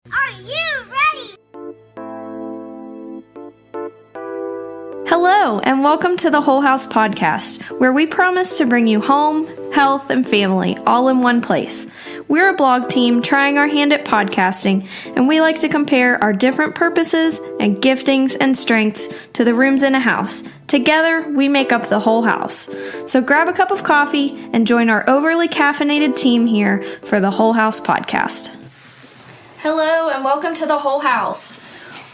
Are you ready? Hello, and welcome to the Whole House Podcast, where we promise to bring you home, health, and family all in one place. We're a blog team trying our hand at podcasting, and we like to compare our different purposes and giftings and strengths to the rooms in a house. Together, we make up the whole house. So grab a cup of coffee and join our overly caffeinated team here for the Whole House Podcast. Hello, and welcome to the Whole House.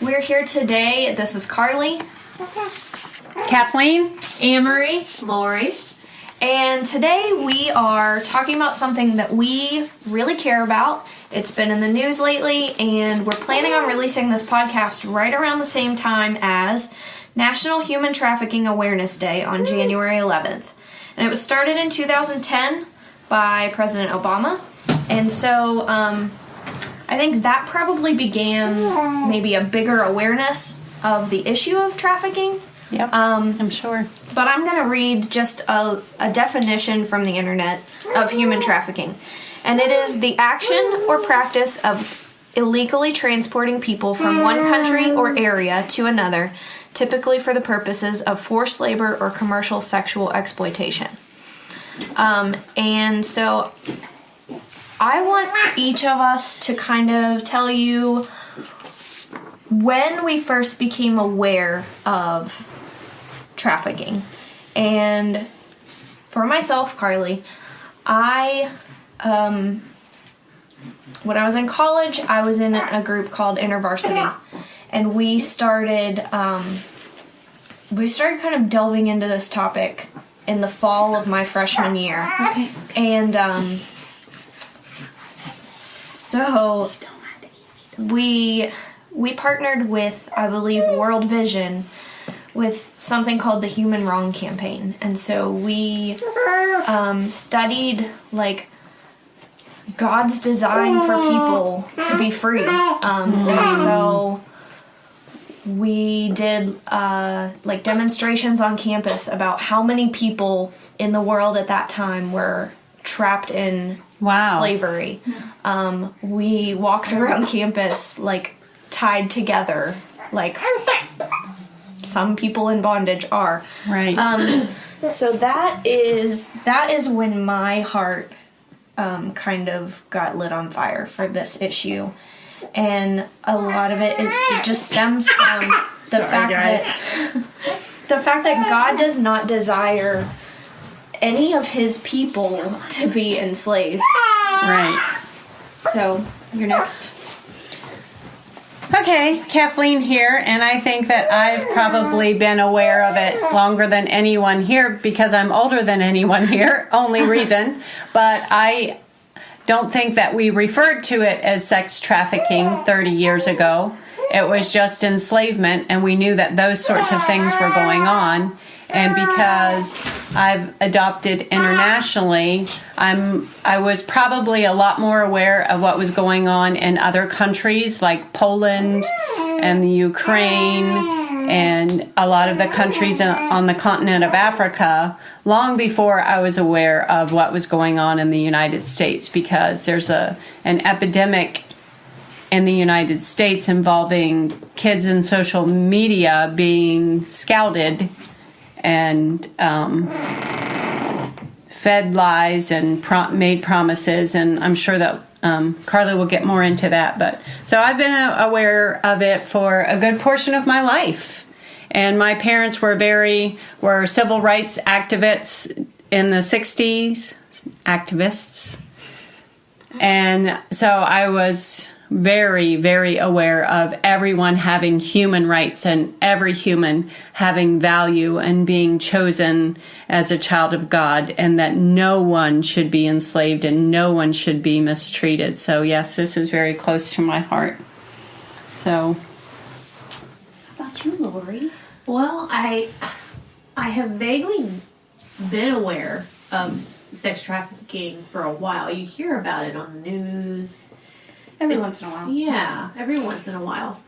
We're here today. This is Carly, Kathleen, Amerey, Lori. and today we are talking about something that we really care about. It's been in the news lately, and we're planning on releasing this podcast right around the same time as National Human Trafficking Awareness Day on January 11th. And it was started in 2010 by President Obama, and so I think that probably began maybe a bigger awareness of the issue of trafficking. Yep, I'm sure. But I'm going to read just a definition from the internet of human trafficking. And it is the action or practice of illegally transporting people from one country or area to another, typically for the purposes of forced labor or commercial sexual exploitation. And so I want each of us to kind of tell you when we first became aware of trafficking. And for myself, Carly, when I was in college, I was in a group called InterVarsity, and we started kind of delving into this topic in the fall of my freshman year. Okay. And so we partnered with, I believe, World Vision with something called the Human Wrong Campaign. And so we studied, like, God's design for people to be free. And so we did, like, demonstrations on campus about how many people in the world at that time were trapped in slavery. We walked around campus, like, tied together, like some people in bondage are. Right. So that is when my heart kind of got lit on fire for this issue. And a lot of it just stems from the fact that God does not desire any of his people to be enslaved. Right. So, you're next. Okay, Kathleen here, and I think that I've probably been aware of it longer than anyone here because I'm older than anyone here, only reason. But I don't think that we referred to it as sex trafficking 30 years ago. It was just enslavement, and we knew that those sorts of things were going on. And because I've adopted internationally, I was probably a lot more aware of what was going on in other countries like Poland and the Ukraine and a lot of the countries on the continent of Africa long before I was aware of what was going on in the United States, because there's an epidemic in the United States involving kids in social media being scouted and fed lies and made promises, and I'm sure that Carly will get more into that. But so I've been aware of it for a good portion of my life, and my parents were civil rights activists in the 60s, activists, and so I was very, very aware of everyone having human rights and every human having value and being chosen as a child of God, and that no one should be enslaved and no one should be mistreated. So yes, this is very close to my heart. So, How about you, Lori? Well, I have vaguely been aware of sex trafficking for a while. You hear about it on the news. Every once in a while. Yeah, every once in a while.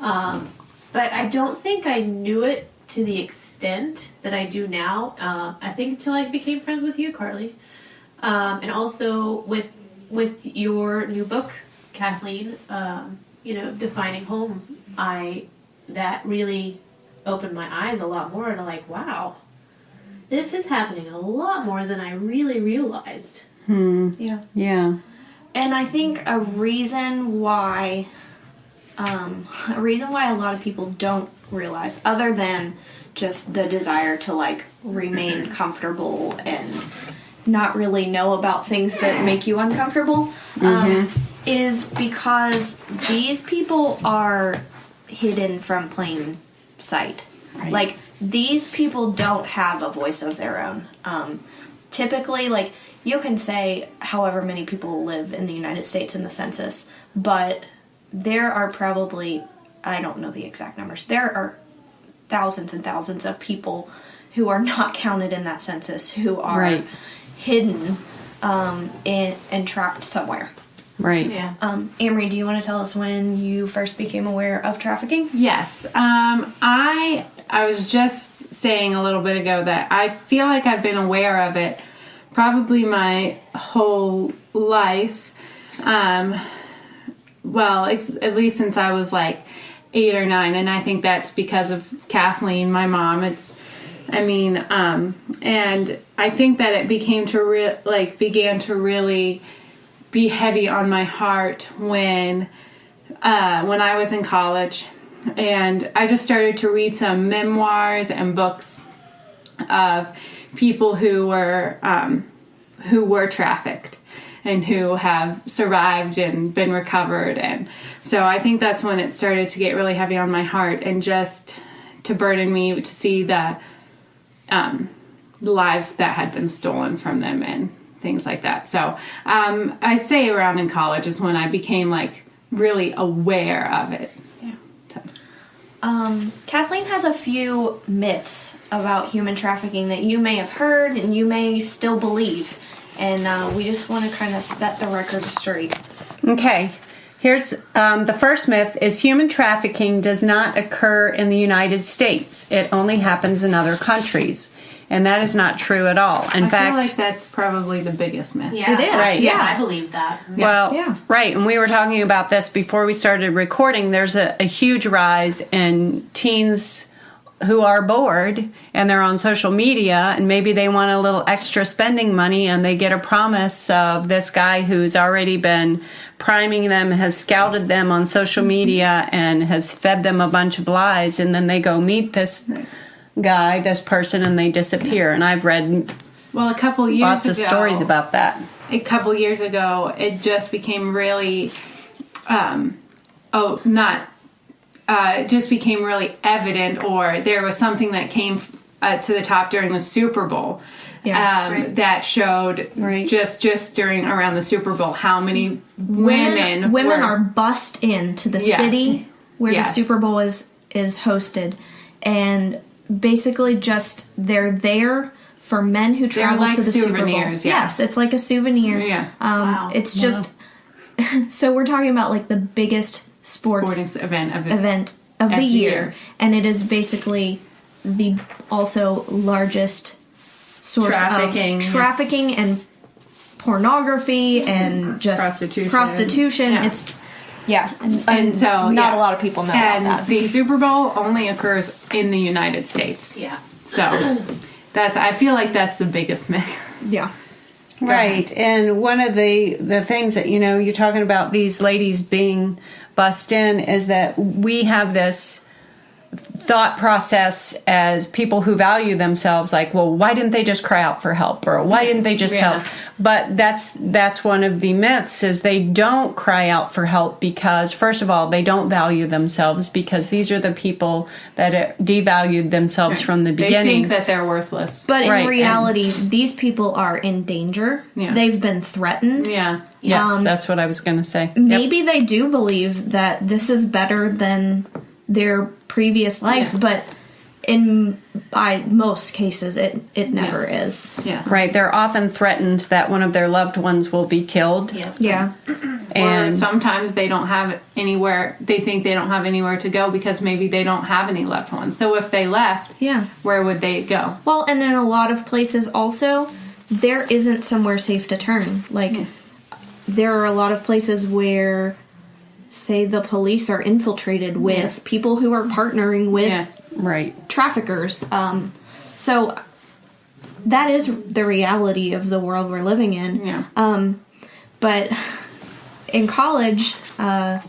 But I don't think I knew it to the extent that I do now. I think until I became friends with you, Carly. And also with your new book, Kathleen, defining home, that really opened my eyes a lot more to like, wow, this is happening a lot more than I really realized. Yeah. Yeah. And I think a reason why a lot of people don't realize, other than just the desire to like remain comfortable and not really know about things that make you uncomfortable, is because these people are hidden from plain sight. Right. Like, these people don't have a voice of their own. Typically, like, you can say however many people live in the United States in the census, but there are probably, I don't know the exact numbers, there are thousands and thousands of people who are not counted in that census, who are hidden and trapped somewhere. Right. Yeah. Amerey, do you want to tell us when you first became aware of trafficking? Yes. I was just saying a little bit ago that I feel like I've been aware of it probably my whole life. At least since I was like 8 or 9, and I think that's because of Kathleen, my mom. And I think that it began to really be heavy on my heart when I was in college, and I just started to read some memoirs and books of people who were trafficked and who have survived and been recovered. And so I think that's when it started to get really heavy on my heart, and just to burden me to see the lives that had been stolen from them and things like that. So I say around in college is when I became like really aware of it. Yeah. Kathleen has a few myths about human trafficking that you may have heard and you may still believe. And we just want to kind of set the record straight. Okay. Here's the first myth is human trafficking does not occur in the United States. It only happens in other countries. And that is not true at all. In fact, I feel like that's probably the biggest myth. Yeah, it is. Right. Yeah, I believe that. Well, Yeah. right. And we were talking about this before we started recording. There's a huge rise in teens who are bored and they're on social media, and maybe they want a little extra spending money, and they get a promise of this guy who's already been priming them, has scouted them on social media, and has fed them a bunch of lies, and then they go meet this guy, this person, and they disappear. And I've read a couple years lots ago, of stories about that. A couple years ago, it just became really, evident, or there was something that came to the top during the Super Bowl. That showed just during around the Super Bowl how many women are bussed into the city where the Super Bowl is hosted, and basically just they're there for men who travel to the Super Bowl. Yeah. Yes, it's like a souvenir. Yeah. Wow. It's just so we're talking about like the biggest sports event of the year, and it is basically the also largest source of trafficking and pornography and just prostitution. Yeah. And so not a lot of people know about that. The Super Bowl only occurs in the United States. Yeah. So I feel like that's the biggest myth. Yeah. Right. And one of the things that, you're talking about these ladies being bussed in is that we have this thought process as people who value themselves, like, well, why didn't they just cry out for help, or why didn't they just help? But that's one of the myths, is they don't cry out for help because, first of all, they don't value themselves, because these are the people that devalued themselves from the beginning. They think that they're worthless. But in reality, these people are in danger. Yeah. They've been threatened. Yeah. Yes, that's what I was going to say. Maybe they do believe that this is better than their previous life, but by most cases it never is. Yeah. Right. They're often threatened that one of their loved ones will be killed. Yeah. Or sometimes they don't have anywhere, they think they don't have anywhere to go because maybe they don't have any loved ones. So if they left, where would they go? Well, and in a lot of places also, there isn't somewhere safe to turn. Like, there are a lot of places where say the police are infiltrated with people who are partnering with Right. traffickers. So that is the reality of the world we're living in. Yeah. But in college, and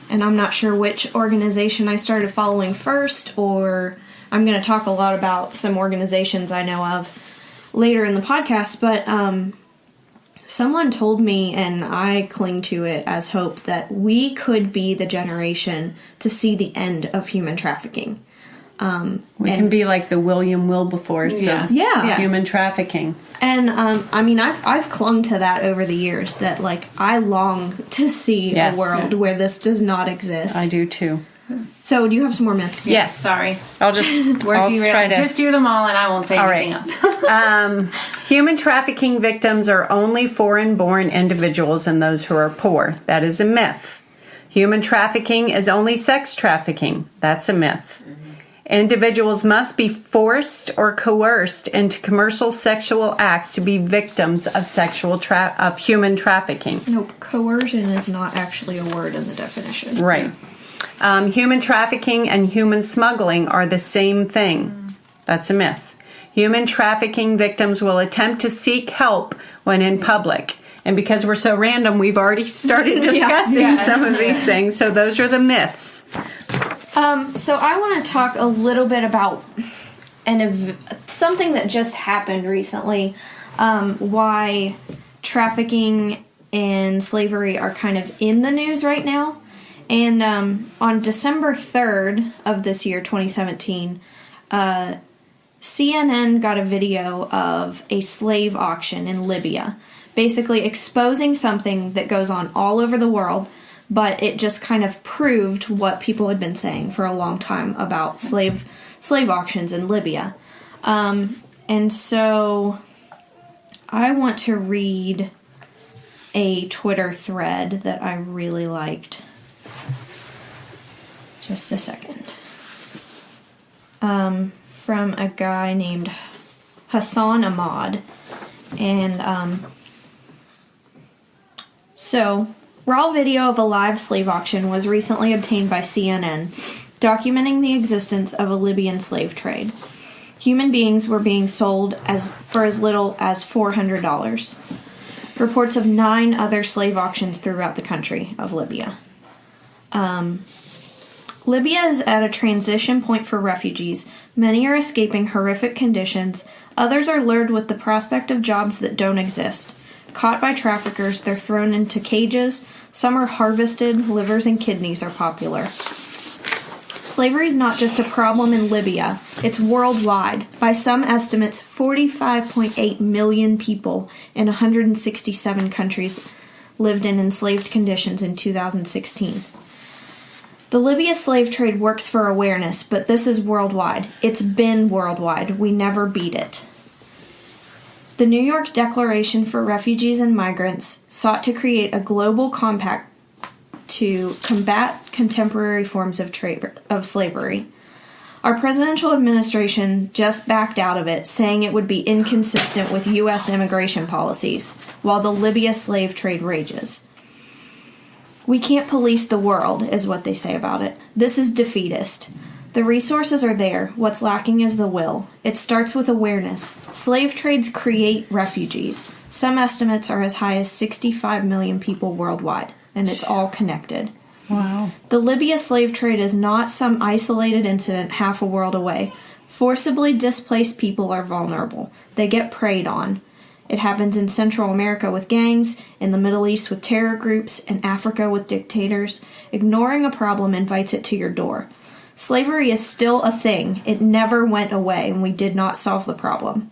I'm not sure which organization I started following first, or I'm going to talk a lot about some organizations I know of later in the podcast, but someone told me, and I cling to it as hope, that we could be the generation to see the end of human trafficking. We can be like the William Wilberforce of human trafficking. And I mean, I've clung to that over the years, that like I long to see a world where this does not exist. I do too. So, do you have some more myths? Yes. Sorry. I'll try to just do them all, and I won't say anything else. Human trafficking victims are only foreign-born individuals and those who are poor. That is a myth. Human trafficking is only sex trafficking. That's a myth. Individuals must be forced or coerced into commercial sexual acts to be victims of human trafficking. Nope. Coercion is not actually a word in the definition. Right. Human trafficking and human smuggling are the same thing. That's a myth. Human trafficking victims will attempt to seek help when in public. And because we're so random, we've already started discussing some of these things. So those are the myths. So I want to talk a little bit about something that just happened recently, why trafficking and slavery are kind of in the news right now. And on December 3rd of this year, 2017, CNN got a video of a slave auction in Libya, basically exposing something that goes on all over the world, but it just kind of proved what people had been saying for a long time about slave auctions in Libya. And so I want to read a Twitter thread that I really liked. Just a second. From a guy named Hassan Ahmad. And so, raw video of a live slave auction was recently obtained by CNN, documenting the existence of a Libyan slave trade. Human beings were being sold for as little as $400. Reports of 9 other slave auctions throughout the country of Libya. Libya is at a transition point for refugees. Many are escaping horrific conditions. Others are lured with the prospect of jobs that don't exist. Caught by traffickers, they're thrown into cages. Some are harvested. Livers and kidneys are popular. Slavery is not just a problem in Libya. It's worldwide. By some estimates, 45.8 million people in 167 countries lived in enslaved conditions in 2016. The Libya slave trade works for awareness, but this is worldwide. It's been worldwide. We never beat it. The New York Declaration for Refugees and Migrants sought to create a global compact to combat contemporary forms of slavery. Our presidential administration just backed out of it, saying it would be inconsistent with U.S. immigration policies, while the Libya slave trade rages. We can't police the world, is what they say about it. This is defeatist. The resources are there. What's lacking is the will. It starts with awareness. Slave trades create refugees. Some estimates are as high as 65 million people worldwide, and it's all connected. Wow. The Libya slave trade is not some isolated incident half a world away. Forcibly displaced people are vulnerable. They get preyed on. It happens in Central America with gangs, in the Middle East with terror groups, in Africa with dictators. Ignoring a problem invites it to your door. Slavery is still a thing. It never went away, and we did not solve the problem.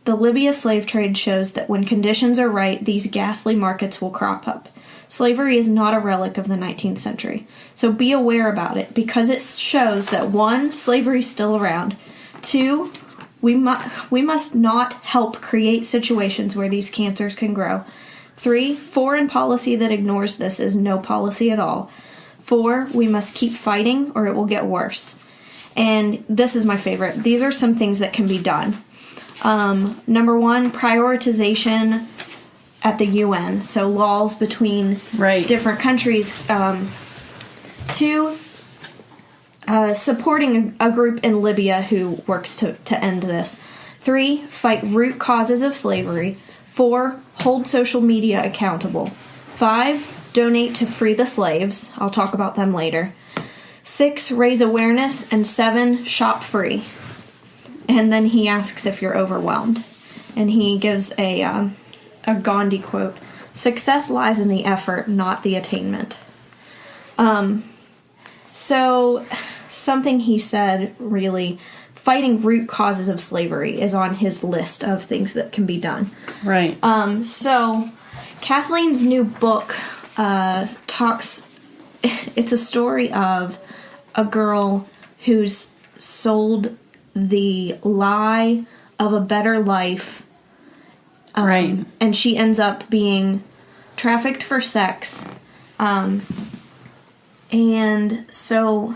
The Libya slave trade shows that when conditions are right, these ghastly markets will crop up. Slavery is not a relic of the 19th century. So be aware about it, because it shows that 1, slavery is still around. 2, we must not help create situations where these cancers can grow. 3, foreign policy that ignores this is no policy at all. 4, we must keep fighting or it will get worse. And this is my favorite. These are some things that can be done. Number 1, prioritization at the UN, so laws between different countries. 2, supporting a group in Libya who works to end this. 3, fight root causes of slavery. 4, hold social media accountable. 5, donate to free the slaves. I'll talk about them later. 6, raise awareness. And 7, shop free. And then he asks if you're overwhelmed. And he gives a Gandhi quote. Success lies in the effort, not the attainment. So something he said, really, fighting root causes of slavery is on his list of things that can be done. Right. So Kathleen's new book talks, it's a story of a girl who's sold the lie of a better life. Right. And she ends up being trafficked for sex. And so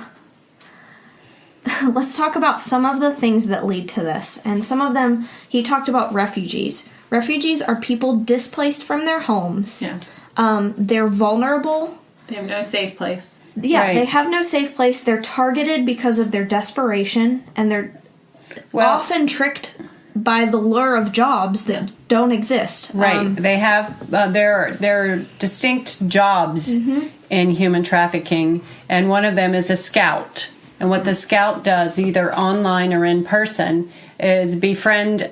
let's talk about some of the things that lead to this. And some of them, he talked about refugees. Refugees are people displaced from their homes. Yes. They're vulnerable. They have no safe place. Yeah, They have no safe place. They're targeted because of their desperation, and they're often tricked by the lure of jobs that don't exist. Right. They have their distinct jobs in human trafficking, and one of them is a scout. And what the scout does, either online or in person, is befriend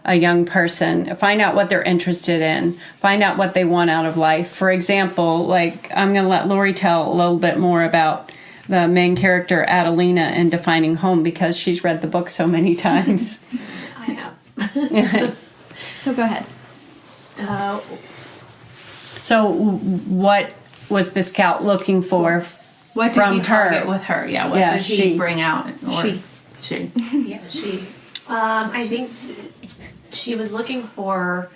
a young person, find out what they're interested in, find out what they want out of life. For example, like, I'm going to let Lori tell a little bit more about the main character, Adelina, in Defining Home, because she's read the book so many times. I have. So go ahead. So what was the scout looking for What did from he target her? with her? Yeah, what did he bring out? Or she. Yeah, she. I think she was looking for,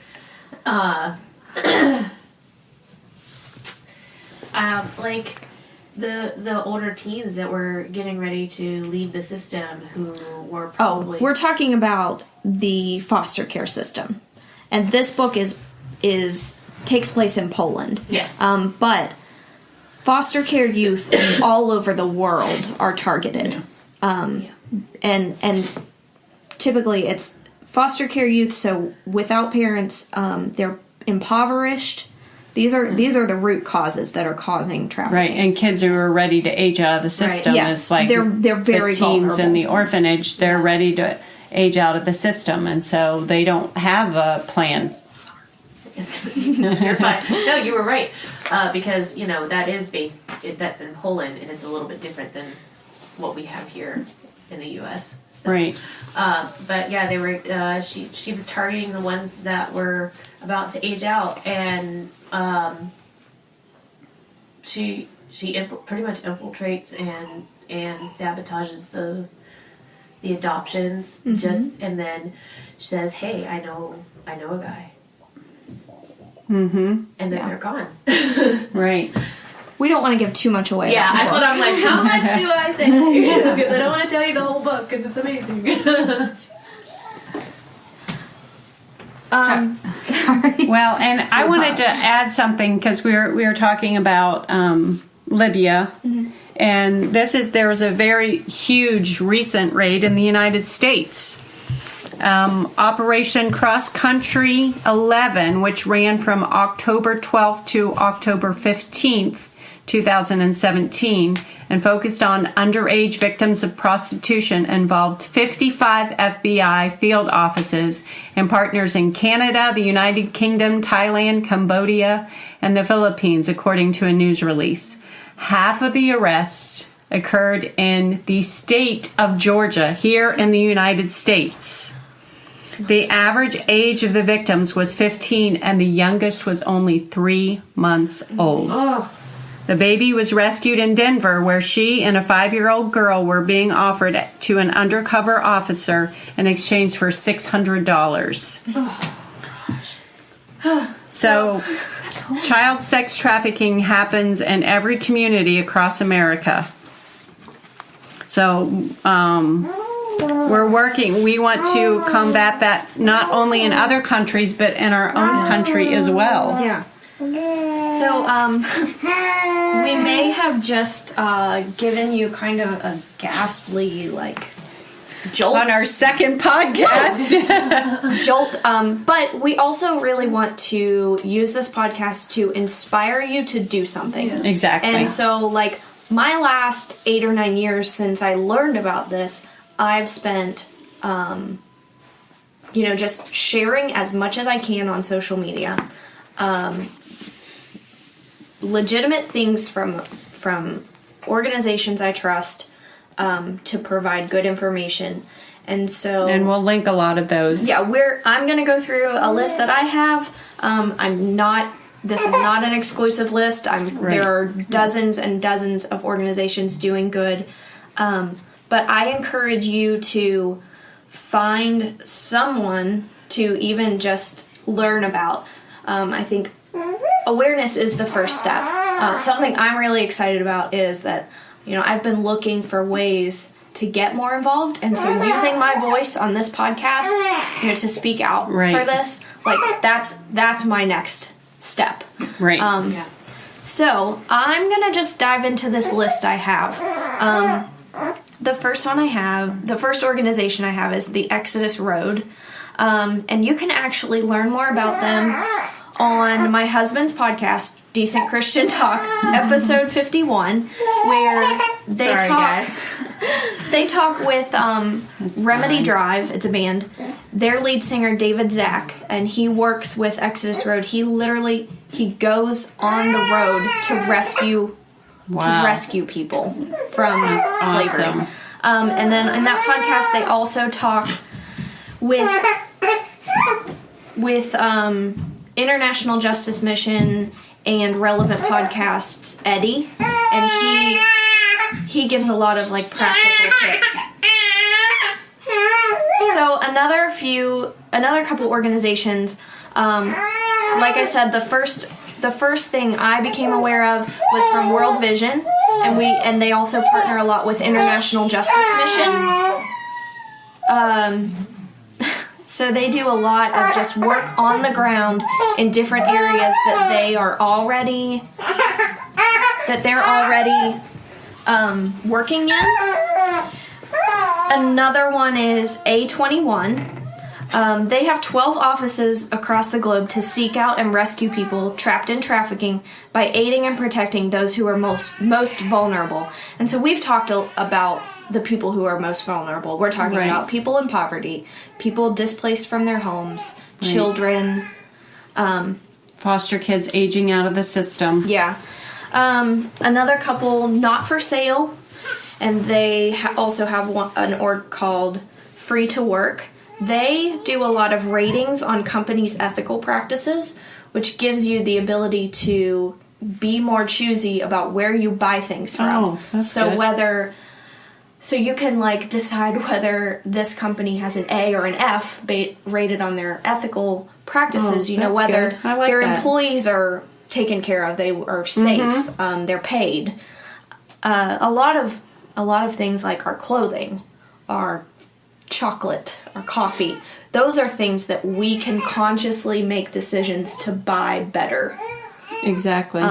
like the older teens that were getting ready to leave the system, who were probably. Oh, we're talking about the foster care system, and this book is takes place in Poland. Yes. But foster care youth all over the world are targeted. And typically it's foster care youth, so without parents, they're impoverished. These are the root causes that are causing trafficking. Right, and kids who are ready to age out of the system. Yes, is like they're very the teens vulnerable. in the orphanage. They're ready to age out of the system, and so they don't have a plan. You're fine. No, you were right. Because, that is that's in Poland, and it's a little bit different than what we have here in the U.S. So, Right. But yeah, they were, she was targeting the ones that were about to age out, and she pretty much infiltrates and sabotages the adoptions, and then she says, "Hey, I know a guy." And then they're gone. Right. We don't want to give too much away. Yeah, about the that's book. what I'm like. How much do I say? Because I don't want to tell you the whole book because it's amazing. Sorry. Well, and I wanted to add something because we were talking about Libya, and there was a very huge recent raid in the United States. Operation Cross Country 11, which ran from October 12th to October 15th, 2017, and focused on underage victims of prostitution, involved 55 FBI field offices and partners in Canada, the United Kingdom, Thailand, Cambodia, and the Philippines, according to a news release. Half of the arrests occurred in the state of Georgia, here in the United States. The average age of the victims was 15, and the youngest was only 3 months old. Oh. The baby was rescued in Denver, where she and a 5-year-old girl were being offered to an undercover officer in exchange for $600. So, child sex trafficking happens in every community across America. So, we're working. We want to combat that not only in other countries, but in our own country as well. Yeah. So, we may have just given you kind of a ghastly, jolt. On our second podcast. Jolt. But we also really want to use this podcast to inspire you to do something. Yeah. Exactly. And so, my last 8 or 9 years since I learned about this, I've spent, just sharing as much as I can on social media. Legitimate things from organizations I trust to provide good information. And so, and we'll link a lot of those. Yeah, I'm going to go through a list that I have. This is not an exclusive list. There are dozens and dozens of organizations doing good. But I encourage you to find someone to even just learn about. I think awareness is the first step. Something I'm really excited about is that, I've been looking for ways to get more involved, and so using my voice on this podcast, to speak out for this, that's my next step. Right. So I'm gonna just dive into this list I have. The first organization I have is the Exodus Road, and you can actually learn more about them on my husband's podcast, Decent Christian Talk, episode 51, where they talk with Remedy Drive. It's a band. Their lead singer, David Zach, and he works with Exodus Road. He goes on the road to rescue people from slavery. And then in that podcast, they also talk with International Justice Mission and Relevant Podcasts, Eddie, and he gives a lot of practical tips. So another couple organizations, like I said, the first thing I became aware of was from World Vision, and they also partner a lot with International Justice Mission. So they do a lot of just work on the ground in different areas that they're already working in. Another one is A21. They have 12 offices across the globe to seek out and rescue people trapped in trafficking by aiding and protecting those who are most vulnerable. And so we've talked about the people who are most vulnerable. We're talking about people in poverty, people displaced from their homes, children, foster kids aging out of the system. Yeah. Another couple, Not for Sale, and they also have an org called Free to Work. They do a lot of ratings on companies' ethical practices, which gives you the ability to be more choosy about where you buy things from. Oh, that's good. So you can decide whether this company has an A or an F rated on their ethical practices. Whether their employees are taken care of, they are safe, they're paid. A lot of things like our clothing, our chocolate, our coffee. Those are things that we can consciously make decisions to buy better. Exactly.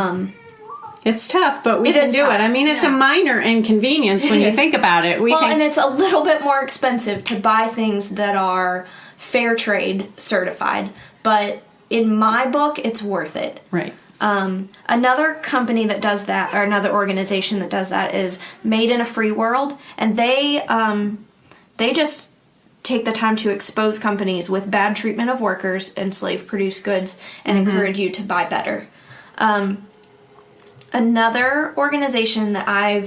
It's tough, but we can do tough. it. I mean, it's a minor inconvenience when you think about it. And it's a little bit more expensive to buy things that are fair trade certified, but in my book, it's worth it. Right. Another company that does that, or another organization that does that, is Made in a Free World, and they just take the time to expose companies with bad treatment of workers and slave-produced goods and encourage you to buy better. Another organization that I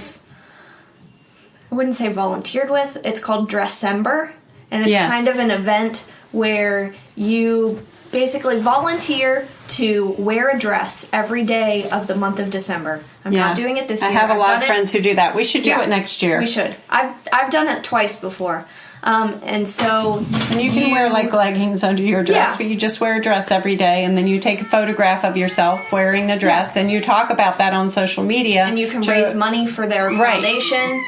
wouldn't say volunteered with, it's called Dressember, and it's kind of an event where you basically volunteer to wear a dress every day of the month of December. I'm not doing it this year. I have a lot of friends who do that. We should do it next year. We should. I've done it twice before. And so you can wear leggings under your dress, but you just wear a dress every day, and then you take a photograph of yourself wearing the dress, and you talk about that on social media. And you can raise money for their foundation.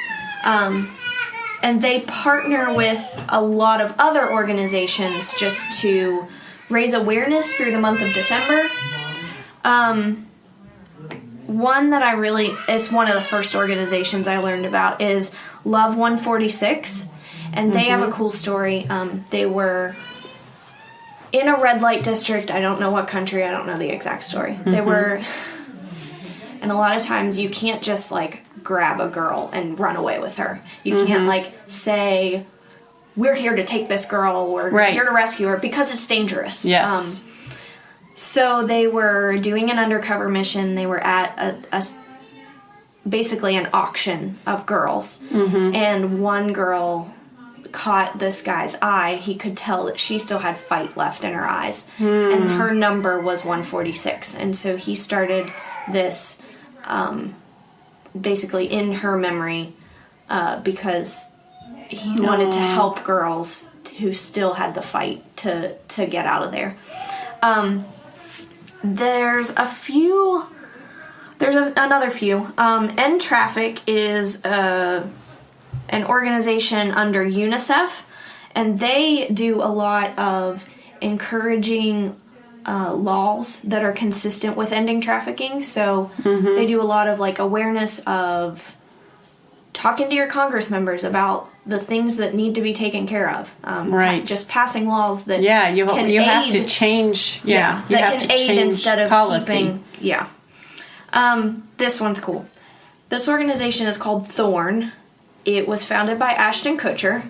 and they partner with a lot of other organizations just to raise awareness through the month of December. One that I really, it's one of the first organizations I learned about, is Love 146, and they have a cool story. They were in a red light district. I don't know what country, I don't know the exact story. They were, and a lot of times you can't just like grab a girl and run away with her. You can't like say, we're here to take this girl, we're here to rescue her, because it's dangerous. Yes. So they were doing an undercover mission. They were at basically an auction of girls, and one girl caught this guy's eye. He could tell that she still had fight left in her eyes, and her number was 146. And so he started this basically in her memory, because he wanted to help girls who still had the fight to get out of there. There's another few. End Traffic is an organization under UNICEF, and they do a lot of encouraging laws that are consistent with ending trafficking. So they do a lot of like awareness of talking to your Congress members about the things that need to be taken care of. Just passing laws that you can have aid, to change. You that have can to aid change instead of policy. keeping. This one's cool. This organization is called Thorn. It was founded by Ashton Kutcher,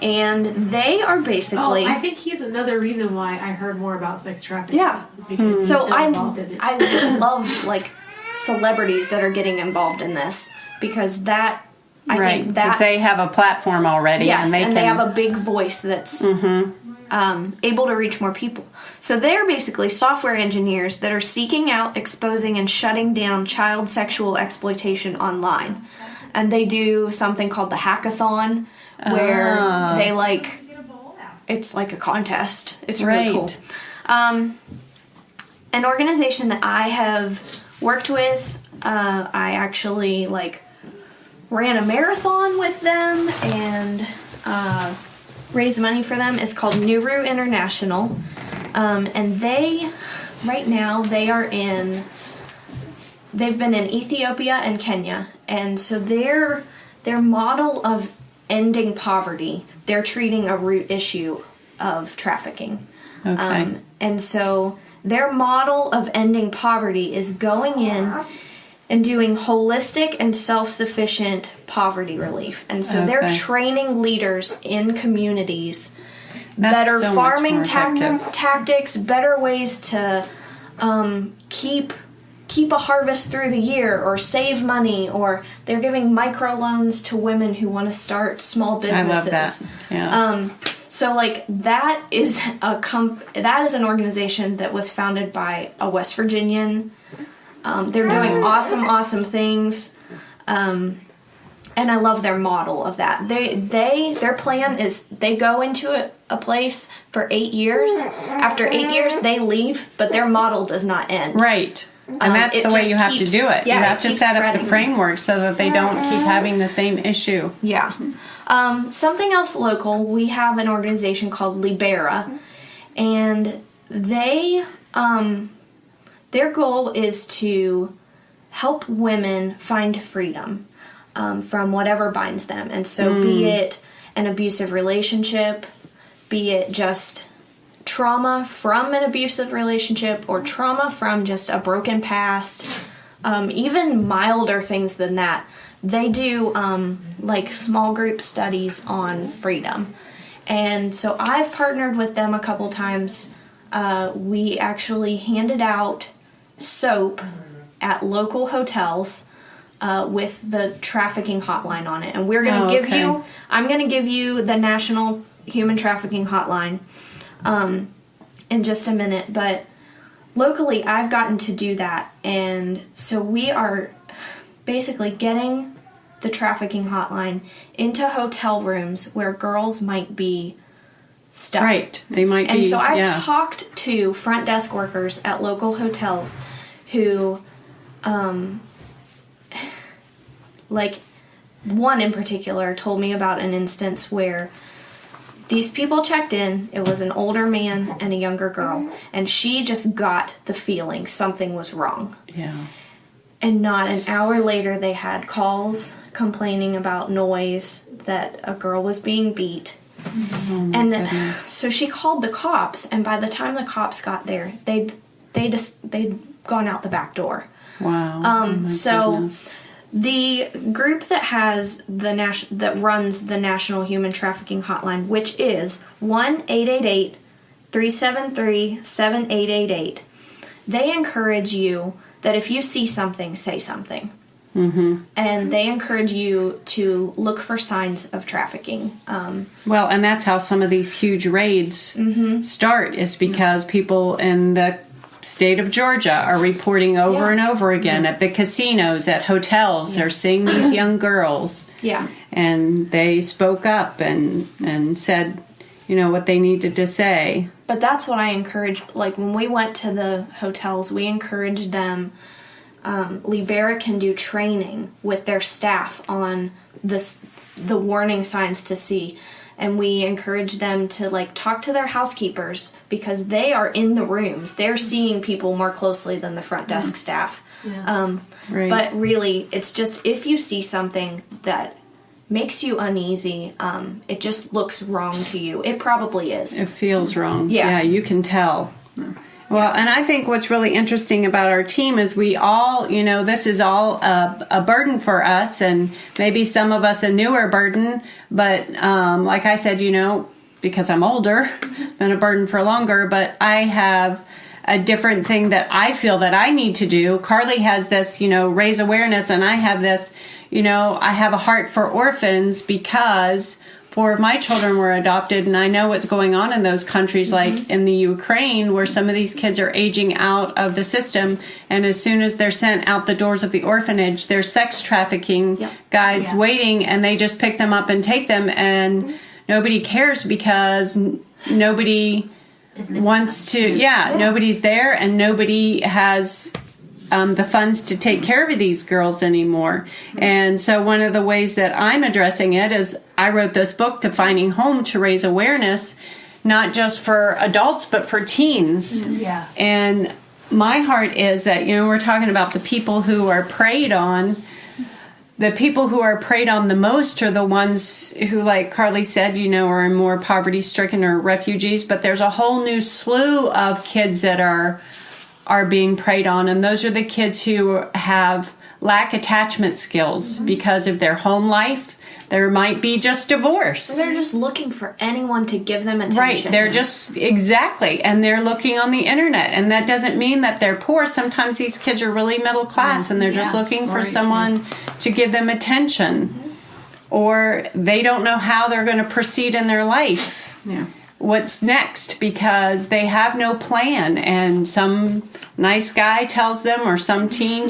and they are basically. I think he's another reason why I heard more about sex trafficking. Yeah. Is because he's So so involved in it. I love like celebrities that are getting involved in this, because that. I think that because they have a platform already, yes, and they have a big voice that's able to reach more people. So they're basically software engineers that are seeking out, exposing, and shutting down child sexual exploitation online. And they do something called the hackathon, where they like, it's like a contest. It's really cool. An organization that I have worked with, I actually like ran a marathon with them and raised money for them. It's called Nuru International, and they right now they've been in Ethiopia and Kenya, and so their model of ending poverty, they're treating a root issue of trafficking. And so their model of ending poverty is going in and doing holistic and self-sufficient poverty relief. And so they're training leaders in communities, better so farming much more effective. tactics, better ways to keep a harvest through the year, or save money, or they're giving microloans to women who want to start small businesses. I love that. Yeah. So like that is an organization that was founded by a West Virginian. They're doing awesome things, and I love their model of that. Their plan is they go into a place for 8 years. After 8 years, they leave, but their model does not end. Right. And that's the way you have to do it. Yeah, you have to set up the framework so that they don't keep having the same issue. Yeah. Something else local, we have an organization called Libera, and they, their goal is to help women find freedom from whatever binds them. And so be it an abusive relationship, be it just trauma from an abusive relationship, or trauma from just a broken past, even milder things than that. They do like small group studies on freedom. And so I've partnered with them a couple times. We actually handed out soap at local hotels with the trafficking hotline on it. And we're going to I'm going to give you the National Human Trafficking Hotline in just a minute. But locally, I've gotten to do that. And so we are basically getting the trafficking hotline into hotel rooms where girls might be stuck. Right. They might be. And so I've talked to front desk workers at local hotels who, like, one in particular told me about an instance where these people checked in. It was an older man and a younger girl, and she just got the feeling something was wrong. Yeah. And not an hour later, they had calls complaining about noise, that a girl was being beat. Oh my And goodness. so she called the cops, and by the time the cops got there, they'd gone out the back door. Wow. Oh my so goodness. the group that has that runs the National Human Trafficking Hotline, which is 1-888-373-7888, they encourage you that if you see something, say something. Mm-hmm. And they encourage you to look for signs of trafficking. Well, and that's how some of these huge raids start, is because people in the state of Georgia are reporting over and over again at the casinos, at hotels. They're seeing these young girls. Yeah. And they spoke up and said, what they needed to say. But that's what I encouraged. Like, when we went to the hotels, we encouraged them. Libera can do training with their staff on the warning signs to see. And we encourage them to, talk to their housekeepers, because they are in the rooms. They're seeing people more closely than the front desk staff. Yeah. Right. But really, it's just, if you see something that makes you uneasy, it just looks wrong to you. It probably is. It feels wrong. Yeah. You can tell. Well, and I think what's really interesting about our team is we all, this is all a burden for us, and maybe some of us a newer burden. But like I said, because I'm older, it's been a burden for longer, but I have a different thing that I feel that I need to do. Carly has this, raise awareness, and I have this, I have a heart for orphans, because 4 of my children were adopted, and I know what's going on in those countries, like in the Ukraine, where some of these kids are aging out of the system, and as soon as they're sent out the doors of the orphanage, there's sex trafficking guys waiting, and they just pick them up and take them, and nobody cares, because nobody wants to, nobody's there, and nobody has the funds to take care of these girls anymore. And so one of the ways that I'm addressing it is I wrote this book, Defining Home, to raise awareness, not just for adults, but for teens. Yeah. And my heart is that, we're talking about the people who are preyed on. The people who are preyed on the most are the ones who, like Carly said, are more poverty-stricken or refugees. But there's a whole new slew of kids that are being preyed on, and those are the kids who lack attachment skills because of their home life. There might be just divorce. They're just looking for anyone to give them attention. Right, they're just, exactly, and they're looking on the internet, and that doesn't mean that they're poor. Sometimes these kids are really middle class, and they're just looking for someone to give them attention, or they don't know how they're going to proceed in their life. Yeah. What's next, because they have no plan, and some nice guy tells them, or some teen,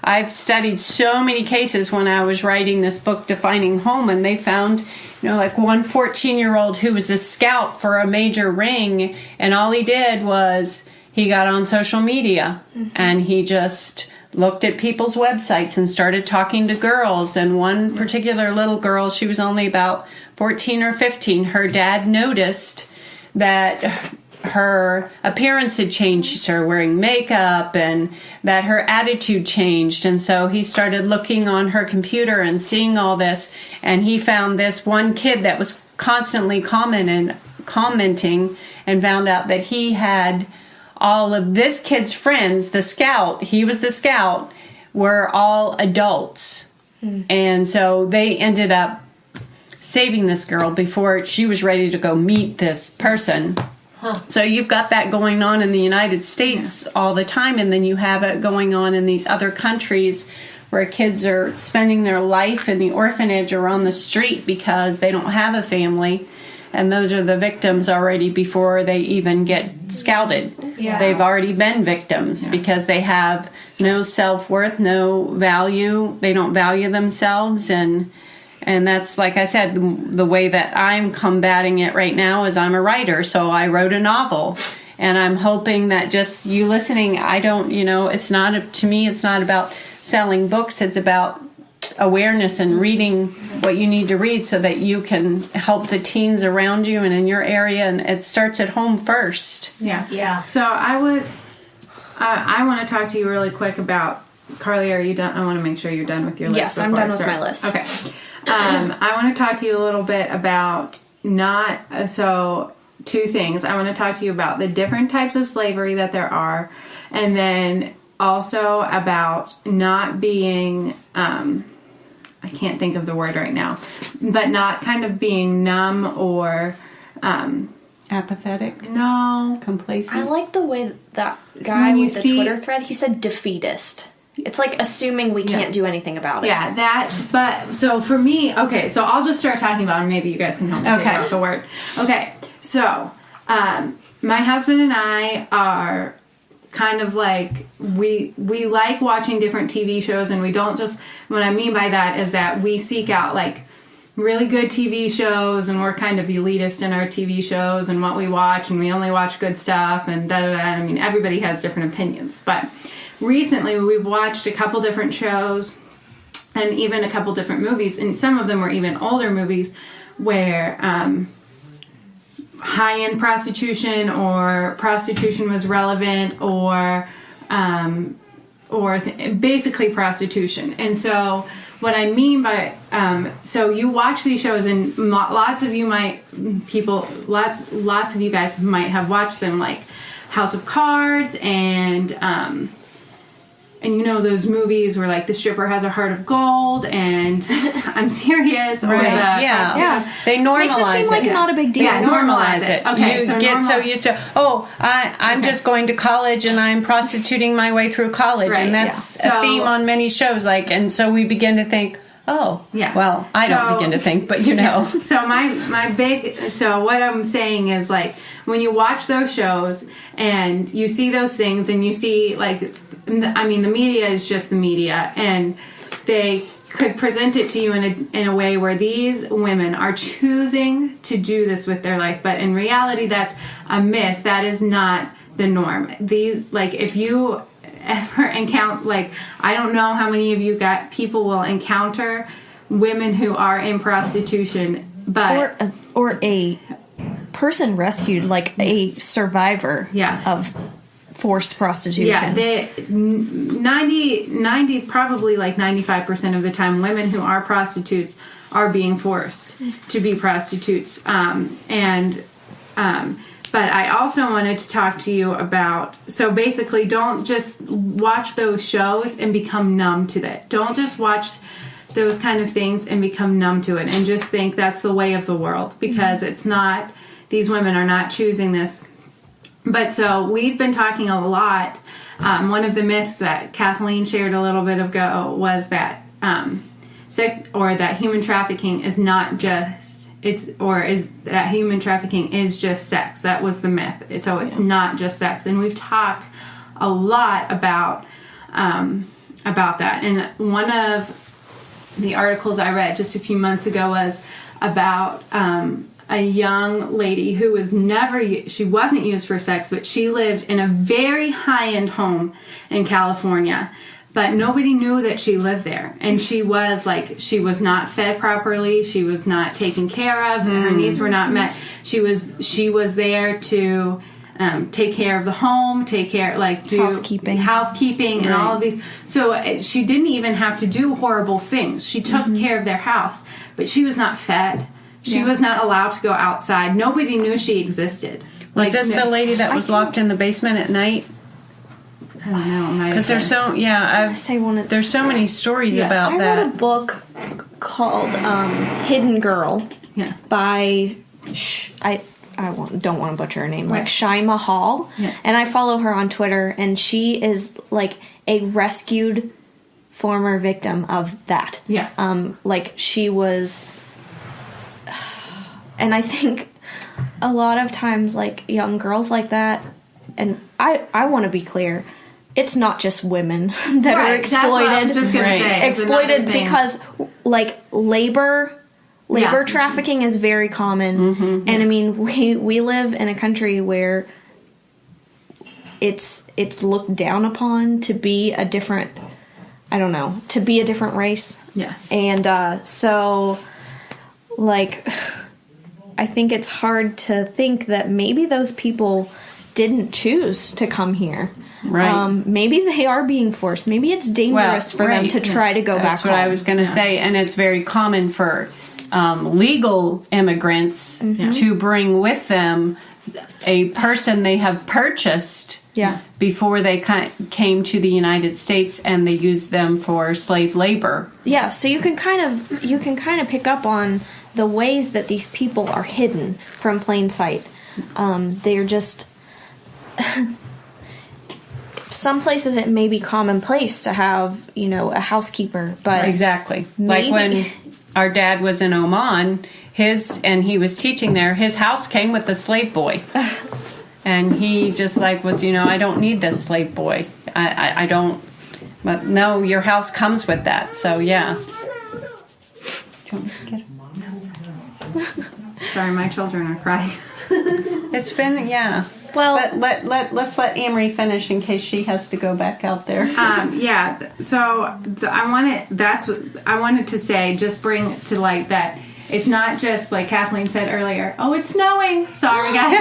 I've studied so many cases when I was writing this book, Defining Home, and they found, one 14-year-old who was a scout for a major ring, and all he did was he got on social media, and he just looked at people's websites and started talking to girls. And one particular little girl, she was only about 14 or 15, her dad noticed that her appearance had changed. She started wearing makeup, and that her attitude changed. And so he started looking on her computer and seeing all this, and he found this one kid that was constantly commenting, and found out that he had all of this kid's friends, he was the scout, were all adults. And so they ended up saving this girl before she was ready to go meet this person. So you've got that going on in the United States all the time, and then you have it going on in these other countries where kids are spending their life in the orphanage or on the street because they don't have a family. And those are the victims already before they even get scouted. Yeah. They've already been victims because they have no self-worth, no value. They don't value themselves. And that's, like I said, the way that I'm combating it right now is I'm a writer. So I wrote a novel. And I'm hoping that just you listening, to me, it's not about selling books. It's about awareness and reading what you need to read so that you can help the teens around you and in your area. And it starts at home first. Yeah. So I want to talk to you really quick about, Carly, are you done? I want to make sure you're done with your list. Yes, I'm done with my list. Okay. I want to talk to you a little bit about two things. I want to talk to you about the different types of slavery that there are, and then also about not being, I can't think of the word right now, but not kind of being numb or Apathetic? no. Complacent? I like the way that guy when you with the see- Twitter thread, he said defeatist. It's like assuming we can't do anything about it. Yeah, but so for me, okay, so I'll just start talking about it and maybe you guys can help me figure out the word. Okay, so my husband and I are kind of like, we like watching different TV shows, and we don't just, what I mean by that is that we seek out like really good TV shows, and we're kind of elitist in our TV shows and what we watch, and we only watch good stuff and da-da-da. I mean, everybody has different opinions, but recently we've watched a couple different shows and even a couple different movies, and some of them were even older movies where high-end prostitution or prostitution was relevant, or basically prostitution. And so what I mean by so you watch these shows, and lots of you guys might have watched them, like House of Cards and you know those movies where like the stripper has a heart of gold, and I'm serious. Right. Yeah. They normalize Makes it seem like not a big deal. Yeah, normalize it. Okay, You get so used to, I'm just going to college and I'm prostituting my way through college. Right, and that's yeah. a theme on many shows. And so we begin to think, well, I don't begin to think, but you know. So so what I'm saying is, like, when you watch those shows and you see those things and you see, like, I mean, the media is just the media, and they could present it to you in a way where these women are choosing to do this with their life, but in reality that's a myth. That is not the norm. These, like, if you ever encounter, like, I don't know how many of you people will encounter women who are in prostitution, but or a person rescued, like a survivor of forced prostitution. Yeah, 90 probably like 95% of the time, women who are prostitutes are being forced to be prostitutes. But I also wanted to talk to you about, so basically don't just watch those shows and become numb to that. Don't just watch those kind of things and become numb to it and just think that's the way of the world, because it's not. These women are not choosing this. But so we've been talking a lot. One of the myths that Kathleen shared a little bit ago was that that human trafficking is not just that human trafficking is just sex. That was the myth. So it's not just sex, and we've talked a lot about that. And one of the articles I read just a few months ago was about a young lady who she wasn't used for sex, but she lived in a very high-end home in California, but nobody knew that she lived there. And she was not fed properly. She was not taken care of. Her needs were not met. She was there to take care of the home, do housekeeping and all of these. So she didn't even have to do horrible things. She took care of their house, but she was not fed. She was not allowed to go outside. Nobody knew she existed. Was this the lady that was locked in the basement at night? I don't know. Because there's so there's so many stories about that. I read a book called Hidden Girl by don't want to butcher her name, like Shaima Hall, and I follow her on Twitter, and she is like a rescued former victim of that. Like she was. And I think a lot of times, like, young girls like that, and I want to be clear, it's not just women that are exploited. That's what I was just gonna say. Exploited because, like, labor trafficking is very common. And, I mean, we live in a country where it's looked down upon to be a different I don't know, to be a different race. Yes. And so, like, I think it's hard to think that maybe those people didn't choose to come here. Right. Maybe they are being forced. Maybe it's dangerous for them to try to go back home. That's what I was going to say. And it's very common for legal immigrants to bring with them a person they have purchased before they came to the United States, and they used them for slave labor. Yeah, so you can kind of pick up on the ways that these people are hidden from plain sight. They are just some places it may be commonplace to have, a housekeeper, but exactly. maybe, like when our dad was in Oman, and he was teaching there, his house came with a slave boy. And he just was, I don't need this slave boy. I don't, but no, your house comes with that. So yeah. Do you want me to get him? Sorry, my children are crying. It's been, Well, but let's let Amerey finish in case she has to go back out there. So I wanted to say, just bring to light that it's not just like Kathleen said earlier. Oh, it's snowing. Sorry, guys.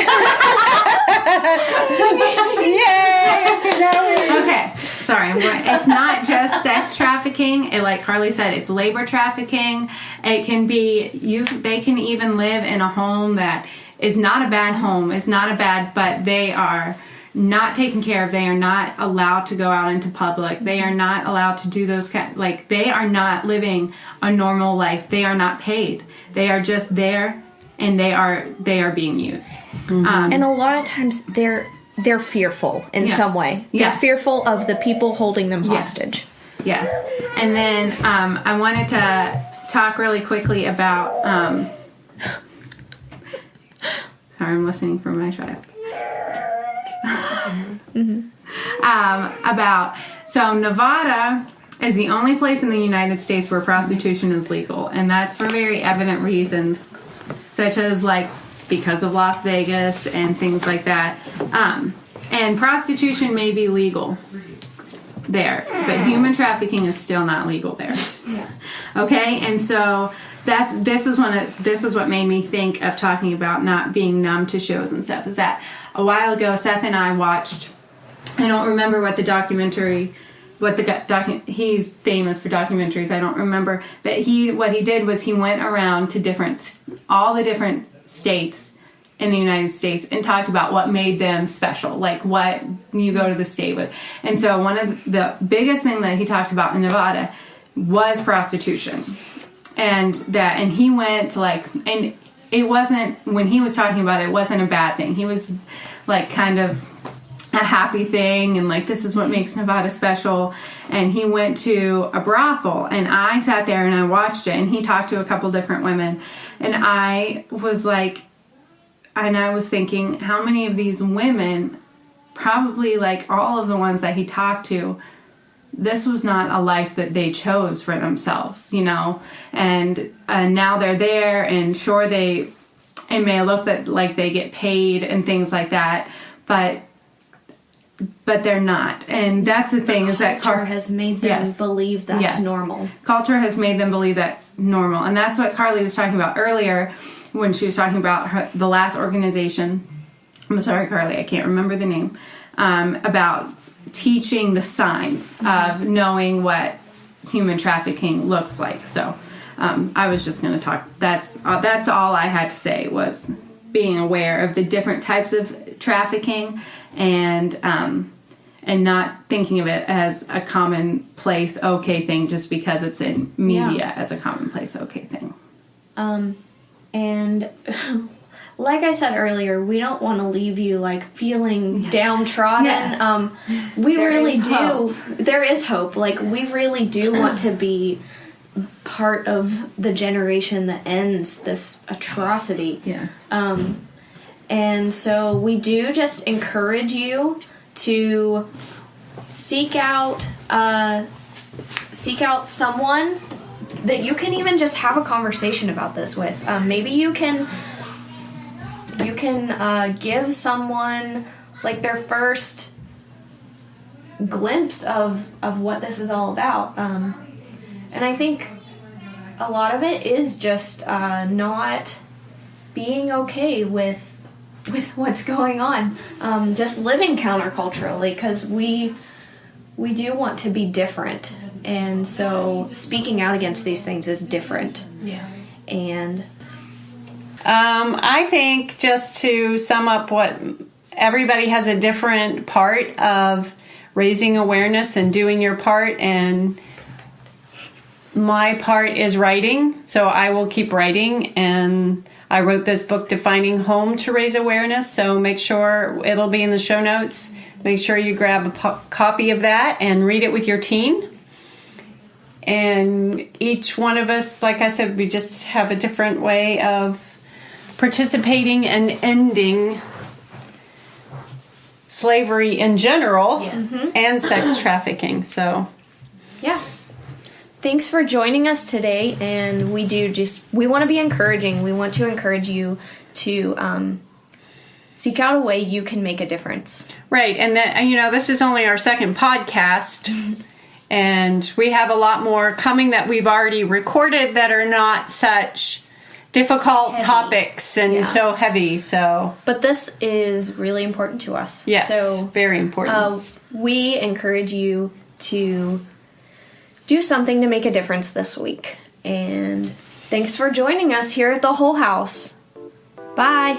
Yay, it's snowing. Okay, sorry. It's not just sex trafficking. Like Carly said, it's labor trafficking. It can be They can even live in a home that is not a bad home. It's not a bad, but they are not taken care of. They are not allowed to go out into public. They are not allowed to do those they are not living a normal life. They are not paid. They are just there, and they are being used. Mm-hmm. And a lot of times they're fearful in some way. They're fearful of the people holding them hostage. Yes. And then I wanted to talk really quickly about sorry, I'm listening for my child. So Nevada is the only place in the United States where prostitution is legal, and that's for very evident reasons, such as because of Las Vegas and things like that. And prostitution may be legal there, but human trafficking is still not legal there. Yeah. Okay, and so this is what made me think of talking about not being numb to shows and stuff. Is that a while ago, Seth and I watched. I don't remember what the documentary. He's famous for documentaries. I don't remember, but what he did was he went around to all the different states in the United States and talked about what made them special, like what you go to the state with. And so one of the biggest thing that he talked about in Nevada was prostitution. And he went to and it wasn't, when he was talking about it, it wasn't a bad thing. He was kind of a happy thing, and this is what makes Nevada special. And he went to a brothel, and I sat there and I watched it, and he talked to a couple different women, and I was thinking, how many of these women, probably all of the ones that he talked to, this was not a life that they chose for themselves, and now they're there, and sure, it may look like they get paid and things like that, but they're not. And that's the thing, is that culture has made them believe that's normal. Culture has made them believe that's normal. And that's what Carly was talking about earlier when she was talking about the last organization. I'm sorry, Carly, I can't remember the name. About teaching the signs of knowing what human trafficking looks like. So I was just going to talk. That's all I had to say, was being aware of the different types of trafficking, and not thinking of it as a commonplace okay thing just because it's in media as a commonplace okay thing. And like I said earlier, we don't want to leave you feeling downtrodden. Yeah. We really do. Hope. There is hope. We really do want to be part of the generation that ends this atrocity. Yes. And so we do just encourage you to seek out someone that you can even just have a conversation about this with. Maybe you can give someone their first glimpse of what this is all about. And I think a lot of it is just not being okay with what's going on, just living counterculturally, because we do want to be different, and so speaking out against these things is different. Yeah. And I think, just to sum up, what everybody has a different part of raising awareness and doing your part, and my part is writing, so I will keep writing, and I wrote this book, Defining Home, to raise awareness, so make sure it'll be in the show notes. Make sure you grab a copy of that and read it with your teen. And each one of us, like I said, we just have a different way of participating and ending slavery in general, Yes. and sex trafficking. So, yeah. Thanks for joining us today, and we want to be encouraging. We want to encourage you to seek out a way you can make a difference. right, and that, this is only our second podcast, and we have a lot more coming that we've already recorded that are not such difficult topics and so heavy. So, But this is really important to us. yes, So very important. we encourage you to do something to make a difference this week. And thanks for joining us here at the Whole House. Bye.